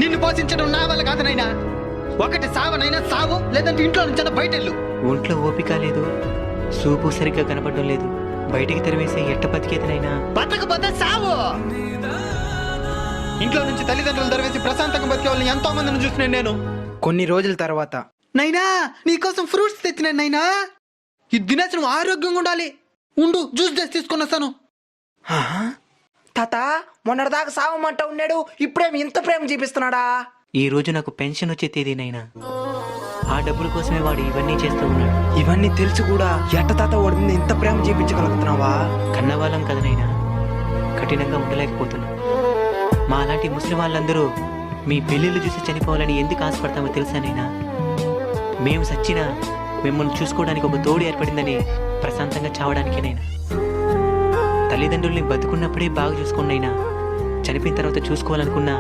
నిన్ను పోషించడం నా వల్ల కాదు నైనా. ఒకటి సావనైనా సావు, లేదంటే ఇంట్లో నుంచి బయటెళ్ళు. ఒంట్లో ఓపిక లేదు, సూపు సరిగ్గా కనపడడం లేదు, బయటికి తెరవేసి ఎట్ట బతికేదనైనా. బతకపోతే సావు. ఇంట్లో నుంచి తల్లిదండ్రులు తెరవేసి ప్రశాంతంగా బతికే వాళ్ళని ఎంతో మందిని చూసినాను నేను. కొన్ని రోజుల తర్వాత, నైనా నీకోసం ఫ్రూట్స్ తెచ్చినాను నైనా. ఇది తినేసి నువ్వు ఆరోగ్యంగా ఉండాలి. ఉండు, జ్యూస్ చేసి తీసుకొని వస్తాను. తాత మొన్నటిదాకా సావమంట ఉన్నాడు, ఇప్పుడేమి ఇంత ప్రేమ చూపిస్తున్నాడా? ఈ రోజు నాకు పెన్షన్ వచ్చే తేదీనైనా. ఆ డబ్బుల కోసమే వాడు ఇవన్నీ చేస్తూ ఉన్నాడు. ఇవన్నీ తెలిసి కూడా ఎట్ట తాత వాడి మీద ఇంత ప్రేమ చూపించగలుగుతున్నావా? కన్నవాళ్ళం కదనైనా, కఠినంగా ఉండలేకపోతున్నా. మా అలాంటి ముస్లిం వాళ్ళందరూ మీ పెళ్ళిళ్ళు చూసి చనిపోవాలని ఎందుకు ఆశపడతామో తెలుసానైనా? మేము సచ్చినా మిమ్మల్ని చూసుకోవడానికి ఒక తోడు ఏర్పడిందని ప్రశాంతంగా చావడానికేనైనా. తల్లిదండ్రుల్ని బతుకున్నప్పుడే బాగా చూసుకున్నైనా చనిపోయిన తర్వాత చూసుకోవాలనుకున్నా